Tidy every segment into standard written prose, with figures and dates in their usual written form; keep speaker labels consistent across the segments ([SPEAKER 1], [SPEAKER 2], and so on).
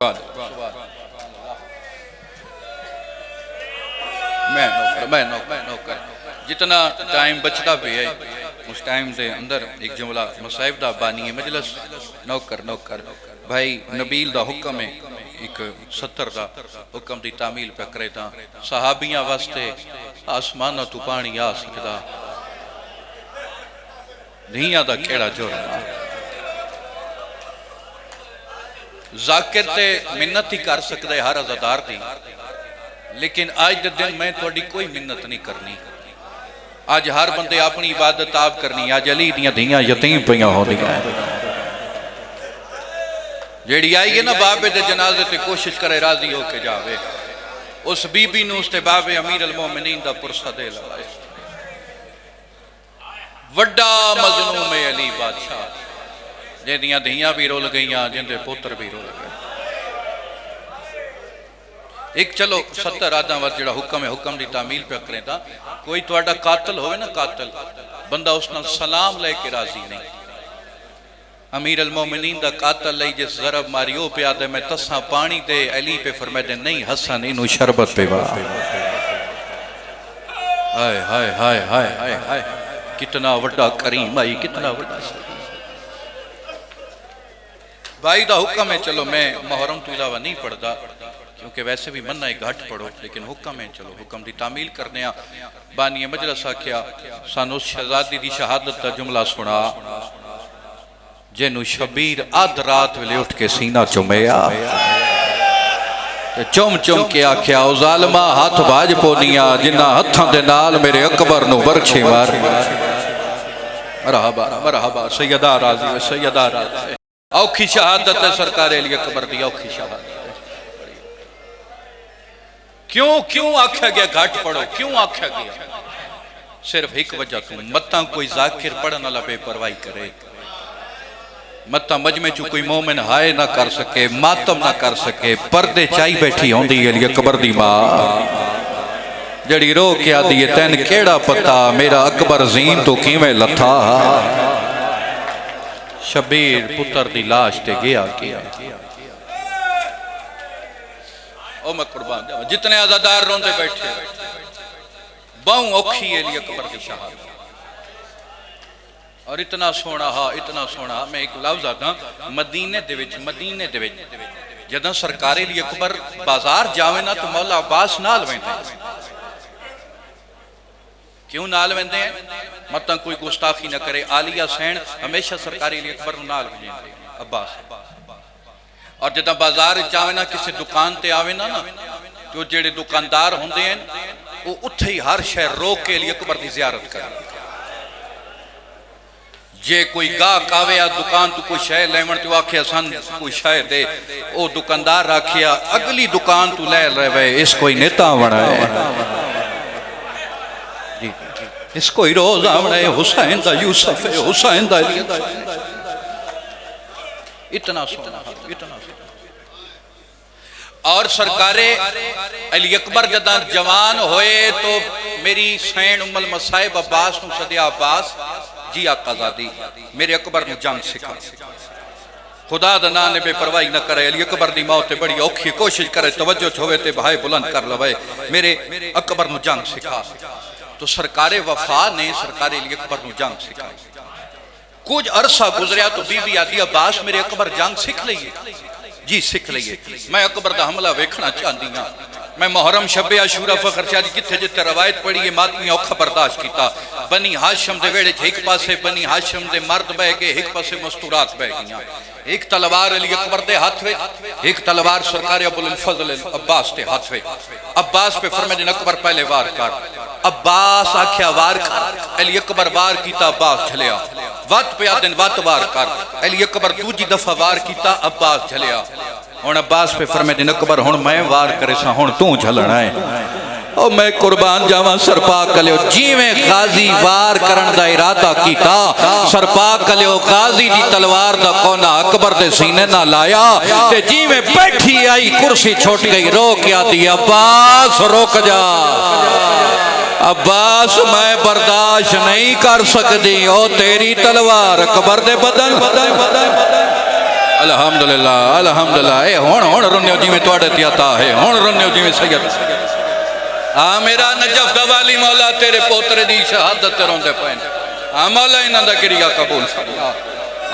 [SPEAKER 1] میں نوکر جتنا ٹائم بچتا بھی ہے اس ٹائم دے اندر ایک جملہ مصائب دا بانی مجلس نوکر بھائی نبیل دا حکم ہے ایک 70 دا حکم دی تعمیل پہ کرے تا صحابیاں واسطے آسمانہ تو پانی آ سکدا دھیاں دا کیڑا جرم ذاکر تے منت ہی کر سکتا ہے ہر عزادار دی لیکن آج دے دن میں تھوڑی کوئی منت نہیں کرنی آج ہر بندے اپنی عبادت آپ کرنی آج علی دیاں دھیاں یتیم پیاں ہو دیا جیڑی آئی ہے نا بابے دے جنازے تے کوشش کرے راضی ہو کے جاوے اس بی بی نو اس تے بابے امیر المومنین دا پرسہ دے لوائے وڈا مظلوم علی بادشاہ جن دیاں دھیاں بھی رول گئیاں جن دے پوتر بھی رول گئے ایک چلو 70 آدھاں وقت جڑا حکم ہے حکم دی تعمیل پہ کریں تا کوئی توڑا قاتل ہوئے نا قاتل بندہ اس نے سلام لے کے راضی نہیں امیر المومنین دا قاتل لئی جس ضرب ماریو پہ آدھے میں تساں پانی دے علی پہ فرمائے دے نہیں حسن انہوں شربت پہ با ہائے ہائے ہائے ہائے ہائے ہائے کتنا وڈا کریم آئی کتنا وڈا سلیم بھائی دا حکم ہے چلو میں محرم تو علاوہ نہیں پڑھتا کیونکہ ویسے بھی منع ایک گھٹ پڑھو لیکن حکم ہے چلو حکم دی تعمیل کرنے بانی مجلس آکھیا سانو اس شہزادی دی شہادت دا جملہ سنا جنو شبیر آدھ رات ویلے اٹھ کے سینہ چمیا چم کے آکھیا او ظالمہ ہاتھ باج پونیا جنہ ہتھاں دے نال میرے اکبر نو برچھی مار مرحبا سیدہ راضی سیدہ راضی اوکھی شہادت ہے سرکار علی اکبر دی اوکھی شہادت کیوں آکھا گیا گھٹ پڑھو کیوں آکھا گیا صرف ایک وجہ تم متاں کوئی ذاکر پڑھن والا بے پرواہی کرے متاں مجمع چو کوئی مومن ہائے نہ کر سکے ماتم نہ کر سکے پردے چائی بیٹھی ہوندی علی اکبر دی ماں جڑی رو کیا دیئے تین کیڑا پتا میرا اکبر زین تو کیویں لتھا شبیر پتر دی لاش تے گیا کیا او میں قربان جاؤں جتنے عزادار روندے بیٹھے باؤں اوکھی علی اکبر دی شہادت اور اتنا سونا میں ایک لفظ آتا مدینے دے وچ جداں سرکار علی اکبر بازار جاویں نا تو مولا عباس نال ویندے کیوں نال ویندے ہیں مطلب کوئی گستاخی نہ کرے آلیہ سین ہمیشہ سرکاری علی اکبر نال ویندے عباس اور جداں بازار جاویں نا کسی دکان تے آویں نا جو جڑے دکاندار ہوندے ہیں وہ اتھے ہی ہر شہر روک کے علی اکبر دی زیارت کریں جے کوئی گاہ کاوے دکان تو کوئی شہر لیمن تو آکھیا سن کوئی شہر دے او دکاندار راکھیا اگلی دکان تو لے رہے اس کوئی نیتا بنا ہے اس کوئی روز آمنا ہے حسین دا یوسف ہے حسین دا اتنا سونا اور سرکار علی اکبر جداں جوان ہوئے تو میری سین ام المصائب عباس نو صدیہ عباس جی آقا زادی میرے اکبر نو جنگ سکھا خدا دنا نے بے پرواہی نہ کرے علی اکبر دی موت بڑی اوکھی کوشش کرے توجہ چھوئے تے بھائی بلند کر لوے میرے اکبر نو جنگ سکھا تو سرکار وفا نے سرکار علی اکبر نو جنگ سکھا کچھ عرصہ گزریا تو بی بی آدھی عباس میرے اکبر جنگ سکھ لئیے جی سکھ لئیے میں اکبر دا حملہ ویکھنا چاہتی ہوں میں محرم شب عاشورہ فخر شاہ جی جتھے جتھے روایت پڑھی ہے ماتمی اوکھا برداشت کیتا بنی ہاشم دے ویڑے ایک پاسے بنی ہاشم دے مرد بہ گئے ایک پاسے مستورات بہ گئیاں ایک تلوار علی اکبر دے ہاتھ وے ایک تلوار سرکار ابو الفضل عباس دے ہاتھ وے عباس پہ فرمائے دن اکبر پہلے وار کر عباس آکھیا وار کر علی اکبر وار کیتا عباس جھلیا وات پہ آدن وات وار کر علی اکبر دوجی دفعہ وار کیتا عباس جھلیا ہون عباس پہ فرمائے دن اکبر ہون میں وار کرے سا ہون تو جھلنا ہے او میں قربان جاواں سرپاک کلیو جیویں غازی وار کرن دا ارادہ کیتا سرپاک کلیو غازی دی تلوار دا کونا اکبر دے سینے نہ لایا تے جیویں بیٹھی آئی کرسی چھوٹ گئی رو کیا دی عباس روک جا عباس میں برداشت نہیں کر سکتی او تیری تلوار اکبر دے بدن الحمدللہ الحمدللہ اے ہون رنیو جی میں توڑے تیاتا ہے ہون رنیو جی میں سید میرا نجف دوالی مولا تیرے پوترے دی شہادت روندے پہن مولا انہاں دا کریا قبول فرما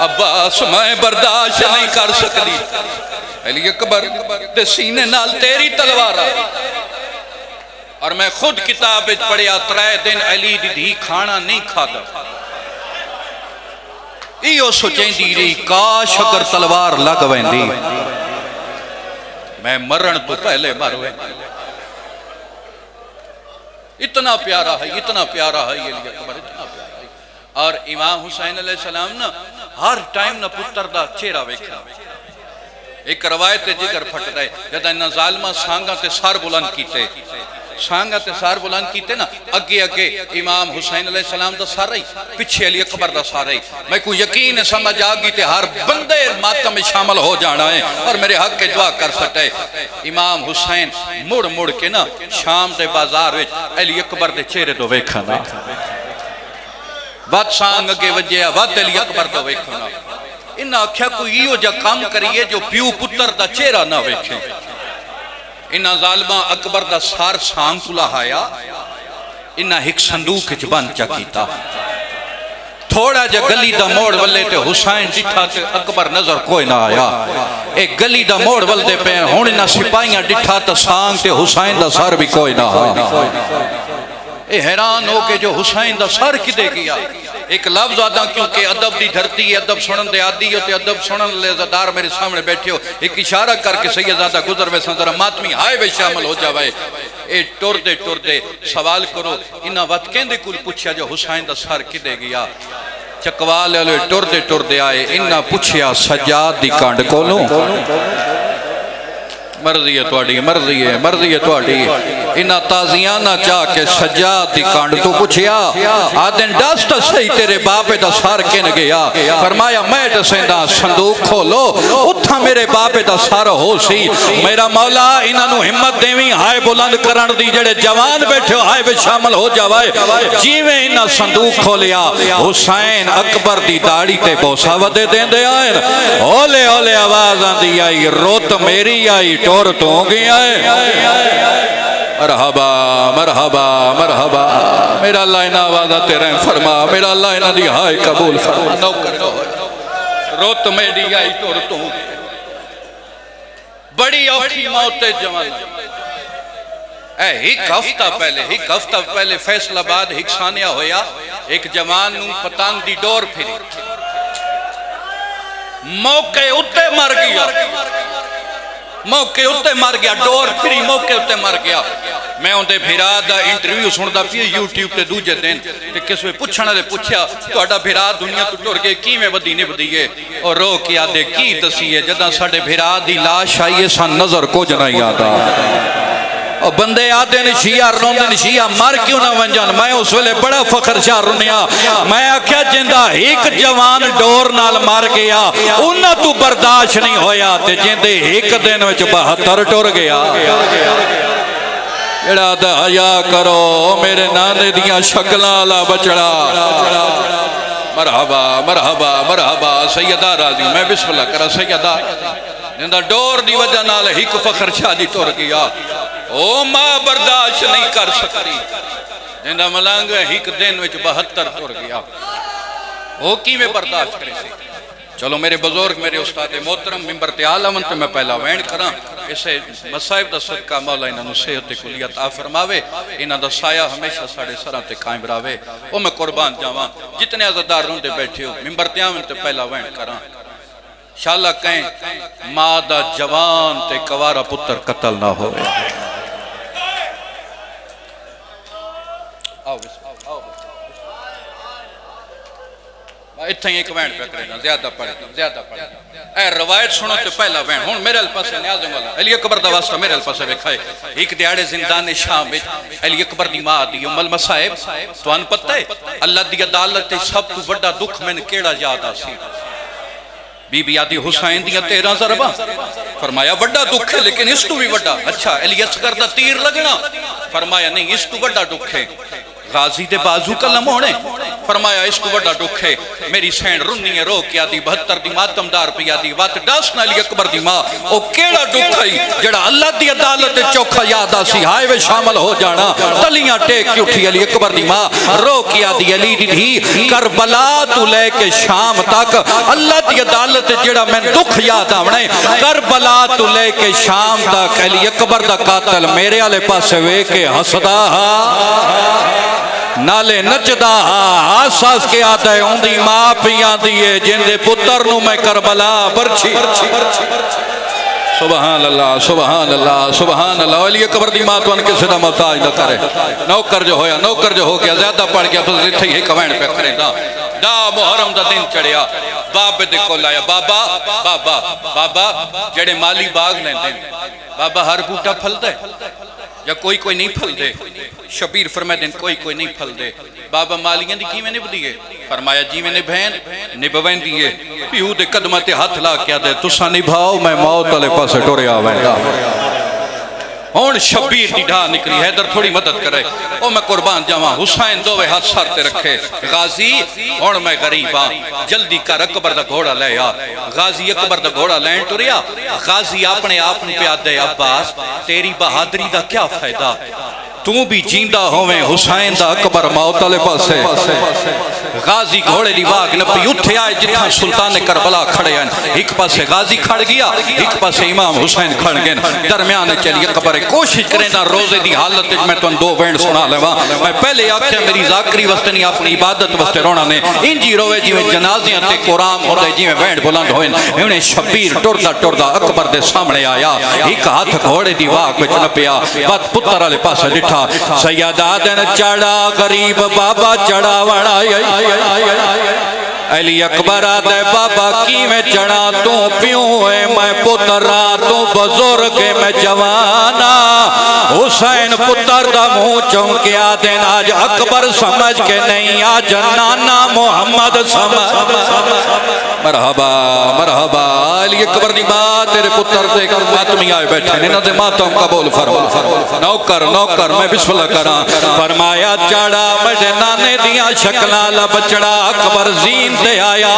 [SPEAKER 1] عباس میں برداشت نہیں کر سکتی علی اکبر دے سینے نال تیری تلوار اور میں خود کتاب پڑھیا 3 دن علی دی دھی کھانا نہیں کھادا ایو سوچیں دی رہی کاش اگر تلوار لگ ویندی میں مرن تو پہلے مر ویندی اتنا پیارا ہے علی اکبر اتنا پیارا ہے اور امام حسین علیہ السلام نا ہر ٹائم نا پتر دا چہرہ ویکھنا ایک روایت جگر پھٹ رہے جدہ انہا ظالمہ سانگا تے سار بلند کیتے نا اگے امام حسین علیہ السلام دا سار رہی پچھے علی اکبر دا سار رہی میں کوئی یقین سمجھ آگی تے ہر بندے ماتم میں شامل ہو جانا ہے اور میرے حق کے دعا کر سکتے امام حسین مڑ کے نا شام دے بازار وچ علی اکبر دے چہرے دو ویکھنا وات سانگ اگے وجہ وات علی اکبر دو ویکھنا انہا آکھیا کوئی یہ جا کام کریے جو پیو پتر دا چہرہ نہ ویکھیں انہا ظالمہ اکبر دا سار سانگ کلا آیا انہا ایک صندوق اچ بند چکیتا تھوڑا جا گلی دا موڑ والے تے حسین ڈٹھا تے اکبر نظر کوئی نہ آیا ایک گلی دا موڑ والے پہ ہون انہا سپاہیاں ڈٹھا تے سانگ تے حسین دا سار بھی کوئی نہ آیا اے حیران ہو کے جو حسین دا سار کی دے گیا ایک لفظ آدھا کیونکہ ادب دی دھرتی ہے ادب سنن دے آدھی ہوتے ادب سنن لے زدار میرے سامنے بیٹھے ہو ایک اشارہ کر کے سیدزادہ گزر وے سندرہ ماتمی آئے وے شامل ہو جاوائے اے ٹور دے سوال کرو انہا وقت کہندے کل پوچھیا جو حسین دا سار کی دے گیا چکوالے لے ٹور دے آئے انہا پوچھیا سجاد دی کانڈ کولوں مرضی ہے توڑی انہا تازیانہ چاہ کے سجاد دی کانڈ تو پوچھیا آدھن ڈاستا صحیح تیرے باپے دا سار کن گیا فرمایا میں ڈسیندہ صندوق کھولو اتھا میرے باپے دا سار ہو سی میرا مولا انہا نو ہمت دیویں ہائے بلند کرن دی جڑے جوان بیٹھے ہائے بھی شامل ہو جاوائے جیویں انہا صندوق کھولیا حسین اکبر دی داڑی تے بوسا ودے دیں دے آئین اولے آواز آن دی آئی روت میری آئی ٹور تو گیا ہے مرحبا میرا اللہ انہا آوازہ تیرے فرما میرا اللہ انہا دی ہائے قبول فرما نوکر روت میری آئی ٹور تو گیا بڑی اوکھی موت جوان ایک ہفتہ پہلے فیصل آباد ایک ثانیہ ہویا ایک جوان نو پتانگ دی ڈور پھری موقع اتے مر گیا ڈور پھری موقع اتے مر گیا میں اندے بھیرا دا انٹرویو سن دا پی یوٹیوب تے دوجہ دن تے کس میں پوچھنا دے پوچھیا تو اڈا بھیرا دنیا تو ٹور گئے کی میں ودی نہیں ودیئے اور رو کیا دے کی دسیئے جدہ ساڑے بھیرا دی لاش آئیے سان نظر کو جنائی آدھا اور بندے آدھے نشیہ روندے نشیہ مار کیوں نہ ونجان میں اس ویلے بڑا فخر شاہ رنیا میں آکھیا جندہ ایک جوان ڈور نال مار گیا انہا تو برداشت نہیں ہویا تے جندے ایک دن وچ 72 ٹور گیا اڑا دا حیا کرو میرے نانے دیاں شکلالا بچڑا مرحبا سیدہ راضی میں بسم اللہ کرا سیدہ جندہ ڈور دی وجہ نال ایک فخر شاہ دی ٹور گیا او ماں برداشت نہیں کر سکتی جندہ ملانگ ایک دن وچ 72 ٹور گیا او کی میں برداشت کرے سی چلو میرے بزرگ میرے استاد محترم ممبر تے عالمن تے میں پہلا وین کراں اسے مصائب دا صدقہ مولا انہاں نو صحت کلی عطا فرماوے انہاں دا سایہ ہمیشہ ساڑے سراں تے قائم راوے او میں قربان جاواں جتنے عزتدار روندے بیٹھے ہو ممبر تے عالمن تے پہلا وین کراں انشاءاللہ کہیں ماں دا جوان تے کوارا پتر قتل نہ ہوئے اتھا ہی ایک وین پہ کرنا زیادہ پڑھیں اے روایت سنو تو پہلا وین ہون میرے الپاس ہے نیازم والا علی اکبر دا واسطہ میرے الپاس ہے بکھائے ایک دیاڑے زندان شام علی اکبر دی ماں دی ام المصائب تو ان پتہ ہے اللہ دی عدالت سب تو بڑا دکھ میں نے کیڑا یاد آسی بی بی آدھی حسین دیا 13 ضربہ فرمایا بڑا دکھ ہے لیکن اس تو بھی بڑا اچھا علی اصغر دا تیر لگنا فرمایا نہیں اس تو بڑا دکھ ہے غازی دے بازو کا لمحونے فرمایا اس کو بڑا دکھ ہے میری سین رنی ہے رو کیا دی 72 دی ماتمدار پیا دی وات ڈس نہ علی اکبر دی ماں او کیڑا دکھ ہے جڑا اللہ دی عدالت چوکھا یاد آسی ہائے وے شامل ہو جانا تلیاں ٹیک کی اٹھی علی اکبر دی ماں رو کیا دی علی دی کربلا تو لے کے شام تک اللہ دی عدالت جڑا میں دکھ یاد آونے کربلا تو لے کے شام تک علی اکبر دا قاتل میرے والے پاسے وے کے ہسدا نالے نچدا آساس کے آتا ہے اندی ماں پیاں دیئے جن دے پتر نو میں کربلا برچھی سبحان اللہ سبحان اللہ سبحان اللہ علی اکبر دی ماں تو ان کے صدا محتاج نہ کرے نوکر جو ہویا نوکر جو ہو گیا زیادہ پڑھ گیا تو اتھے ہی کوین پہ کرے دا محرم دا دن چڑھیا بابے دے کو لایا بابا بابا بابا جڑے مالی باغ لیں دیں بابا ہر بوٹا پھل دے یا کوئی نہیں پھل دے شبیر فرمائے دیں کوئی نہیں پھل دے بابا مالیاں دی کی میں نب دیئے فرمایا جی میں نبھین نبھین دیئے پیہو دے قدمت ہاتھ لا کیا دے تسا نبھاؤ میں موت علی پاسے ٹورے آویں گا ہون شبیر دی ڈھا نکلی حیدر تھوڑی مدد کرے او میں قربان جاواں حسین دوے ہاتھ سارتے رکھے غازی ہون میں غریب ہاں جلدی کر اکبر دا گھوڑا لے آ غازی اکبر دا گھوڑا لین ٹریا غازی اپنے آپ نے پیاد دے عباس تیری بہادری دا کیا فائدہ تو بھی جیندہ ہوئے حسین دا اکبر موت علی پاسے غازی گھوڑے دی واگ نپی اٹھے آئے جتھاں سلطان کربلا کھڑے ہیں ایک پاسے غازی کھڑ گیا ایک پاسے امام حسین کھڑ گئے درمیان چلی اکبر کوشش کریں دا روزے دی حالت میں تو دو وینڈ سنا لیوا میں پہلے آکھیا میری ذاکری وستنی اپنی عبادت وستے رونا نے انجی روے جی میں جنازیاں تے قرآن ہوتے جی میں وینڈ بلند ہوئے انہیں شبیر ٹردہ اکبر دے سامنے آیا ایک ہاتھ گھوڑے دی واگ میں چنپیا بات پتر علی پاسے ڈٹھا سیدہ دن چڑھا غریب بابا چڑھا وڑا علی اکبر آدھے بابا کی میں چڑھا تو پیوں ہے میں پترا تو بزرگ میں جوانا حسین پتر دا منہ چونکے آدھے آج اکبر سمجھ کے نہیں آج نانا محمد سمجھ مرحبا مرحبا علی اکبر دی بات تیرے پتر دے ماتمی آئے بیٹھے نے نہ دے ماتم قبول فرما نوکر میں بسم اللہ کرا فرمایا چڑھا مجھے نانے دیا شکلہ لب چڑھا اکبر زین دے آیا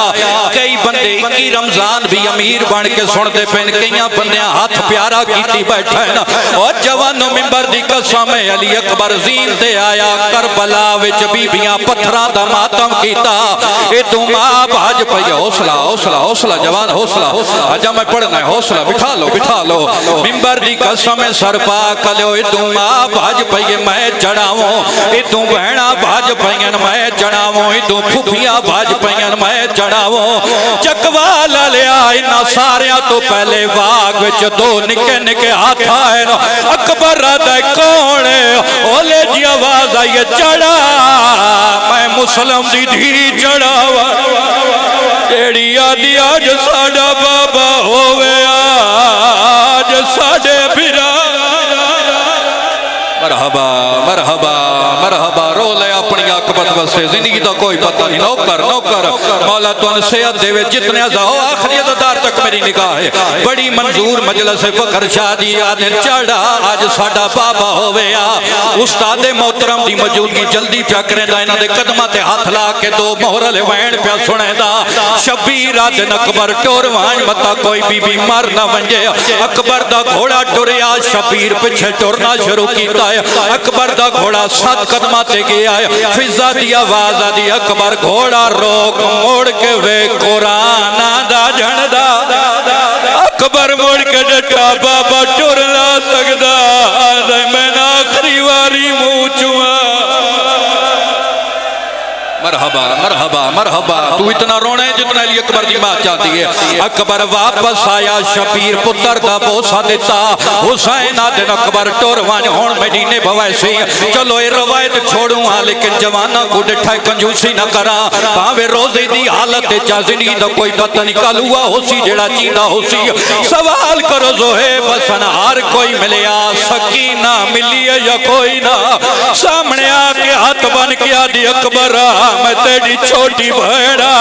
[SPEAKER 1] کئی بندے کی رمضان بھی امیر بن کے سن دے پہن کئیاں بندیاں ہاتھ پیارا کیتی بیٹھے نا اور جوانوں ممبر دی قسم علی اکبر زین دے آیا کربلا وچ بیبیاں پتھراں دا ماتم کیتا اے تو ماں بھاج پئی حوصلہ جوان حوصلہ اجا میں پڑھنا ہے حوصلہ بٹھا لو ممبر دی قسم سر پاک لو اے تو ماں بھاج پئی میں چڑھاؤں اے تو بہنا بھاج پئی میں چڑھاؤں اے تو پھوپھیاں بھاج پئی میں چڑھاؤں چکوال لیا انہا ساریاں تو پہلے واگ وچ دو نکے ہاتھ آئے اکبر دے کونے اولے جی آواز آئیے چڑھا میں مسلم دی دھی چڑھاوا جیڑی آدھی آج ساڑا بابا ہوئے آج ساڑے بھرا مرحبا رو لے اپنی آقبت وستے زندگی دا کوئی پتہ نہیں نوکر مولا تو ان صحت دے جتنے ازاہو آخری ازدار تک میری نگاہ ہے بڑی منظور مجلس فخر شادی آدھن چڑھا آج ساڑا بابا ہوئے استاد محترم دی موجودگی جلدی پیا کریں دا انہاں دے قدمات ہاتھ لا کے دو مہر لے وین پیا سنے دا شبیر آدھن اکبر ٹور وان متا کوئی بی بی مر نہ ونجے اکبر دا گھوڑا ٹوریا شبیر پچھے ٹورنا شروع کیتا ہے اکبر دا گھوڑا 7 قدماتے گیا ہے فضا دی آواز دی اکبر گھوڑا روک موڑ کے وے قرآن دا جھڑ دا اکبر موڑ کے ڈٹا بابا ٹور لا سکدا میں آخری واری موچوا مرحبا تو اتنا رونا ہے جتنا علی اکبر دی ماں چاہتی ہے اکبر واپس آیا شبیر پتر دا بوسا دیتا حسین آدھن اکبر ٹور وان ہون مدینے بھوائے سی چلو اے روایت چھوڑوں ہاں لیکن جوانا کو ڈٹھائے کنجوسی نہ کرا پاوے روزے دی حالت چاہ زندگی دا کوئی پتہ نکال ہوا ہو سی جڑا چیندہ ہو سی سوال کرو زوہے بسن ہر کوئی ملیا سکینہ ملی ہے یا کوئی نہ سامنے آکے ہاتھ بن
[SPEAKER 2] کے آدھی اکبر میں تیری چھوٹی بھیڑا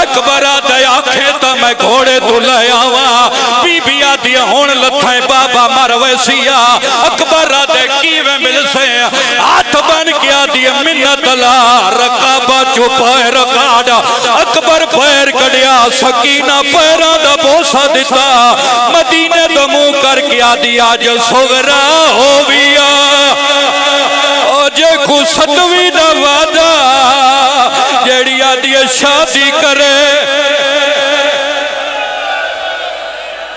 [SPEAKER 2] اکبر دے آنکھیں تا میں گھوڑے تو لے آوا بی بی آدھی ہون لتھائے بابا مرویسیا اکبر دے کیویں مل سے ہاتھ بن کے آدھی منت لا رکابہ چو پیر کاڑا اکبر پیر کڑیا سکینہ پیرہ دا بوسا دیتا مدینے دا منہ کر کے آدھی آج سغرا ہویا جے کو ستویں دا وعدہ جیڑی آدھی شادی کرے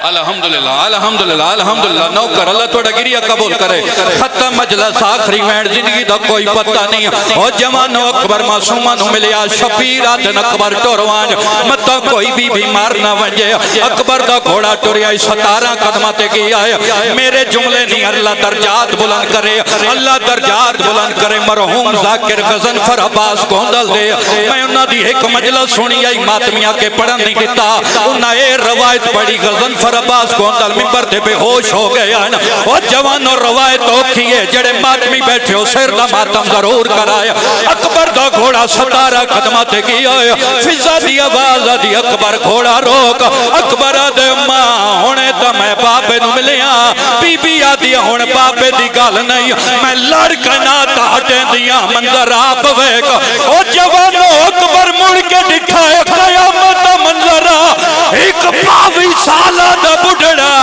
[SPEAKER 2] الحمدللہ الحمدللہ الحمدللہ نوکر اللہ توڑا گریہ قبول کرے ختم مجلس آخری وین زندگی دا کوئی پتہ نہیں او جوانو اکبر معصومانو ملیا شفیرات اکبر ٹوروان متا کوئی بھی بیمار نہ ونجے اکبر دا گھوڑا ٹوریا 17 قدماتے کی آئے میرے جملے نہیں اللہ درجات بلند کرے اللہ درجات بلند کرے مرحوم ذاکر غضنفر عباس گوندل دے میں انہاں دی ایک مجلس سنی آئی ماتمیاں کے پڑھن نہیں دیتا انہاں اے روایت پڑھی غضنفر عباس گوندل ممبر دے بے ہوش ہو گیا وہ جوان اور روایت اوکھی ہے جڑے ماتمی بیٹھے ہو سر دا ماتم ضرور کرایا اکبر دا گھوڑا 17 قدماتے کی آیا فضا دی آواز دی اکبر گھوڑا روک اکبر دے ماں ہونے تا میں بابے نو ملیا بی بی آدھی ہونے بابے دی گال نہیں میں لڑکنا تا ہٹیں دیا منظر آپ ویک او جوانو اکبر مڑ کے دکھائے قیامت منظر ایک 22 سالہ دا بڑھڑا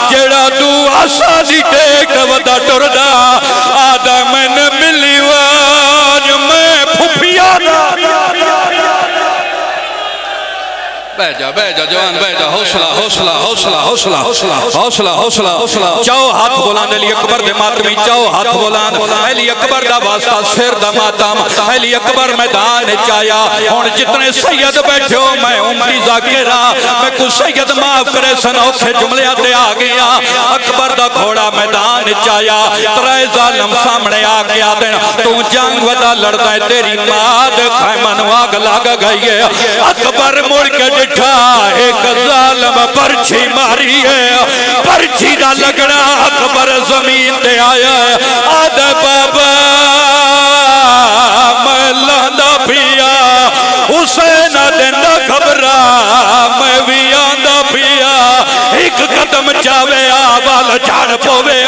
[SPEAKER 2] جیڑا دو آسانی ٹیک ودا ٹرڈا آدم نے ملی واج میں پھپیانا بہ جا جوان بہ جا حوصلہ حوصلہ حوصلہ حوصلہ حوصلہ حوصلہ حوصلہ چاو ہاتھ بولان علی اکبر دے ماتمی چاو ہاتھ بولان علی اکبر دا واسطہ سر دا ماتم علی اکبر میدان چایا ہون جتنے سید بیٹھے ہو میں عمری ذاکرہ میں کو سید معاف کرے سنوکھے جملے آتے آگیا اکبر دا گھوڑا میدان چایا ترائے ظالم سامنے آگیا دینا تو جنگ ودا لڑتا ہے تیری ماد خیمن واگ لاغ گئی ہے اکبر مڑ کے ڈٹھا ایک ظالم پرچھی ماری ہے پرچھی دا لگنا اکبر زمین تے آیا ہے آدھے بابا میں لہندا پیا حسین دینا گھبرا میں بھی آندہ پیا ایک قدم چاوے آوال جھاڑ پوے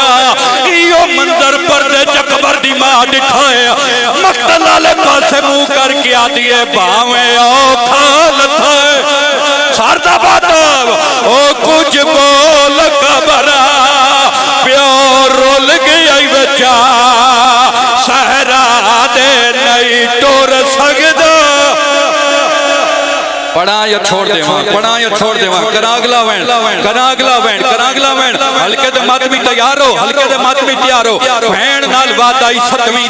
[SPEAKER 2] ایو منظر پر دے چکبر دی ماں ڈٹھائے مقتل آلے پاسے منہ کر کے آدھیے باویں آو کھالت ہے ساردہ باتب او کچھ بول کبرا پیور رول گئی بچا سہرہ دے نئی ٹور سگدہ پڑھا یا چھوڑ دے وہاں پڑھا یا چھوڑ دے وہاں کراغلا وین کراغلا وین کراغلا وین ہلکے دے ماتمی تیار ہو ہلکے دے ماتمی تیار ہو بھین نال بات آئی ستویں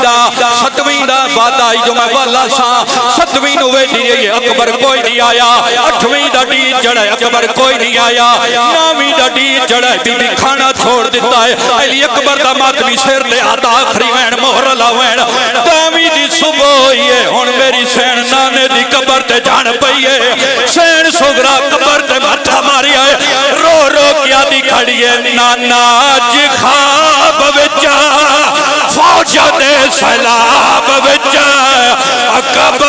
[SPEAKER 2] دا بات آئی جو میں والا سا 7ویں نوے دیئے اکبر کوئی نہیں آیا 8ویں دا ڈی جڑے اکبر کوئی نہیں آیا 9ویں دا ڈی جڑے بی بی کھانا چھوڑ دیتا ہے علی اکبر دا ماتمی سیر لے آتا آخری وین محرلا وین 10ویں دی صبح ہوئیے ہون میری سین نانے دی قبر تے جان پئیے سین سگرا قبر تے ماتھا ماری آئے رو رو کیا دی کھڑیے نانا جی خواب بچا فوجہ دے سیلاب بچا اکبر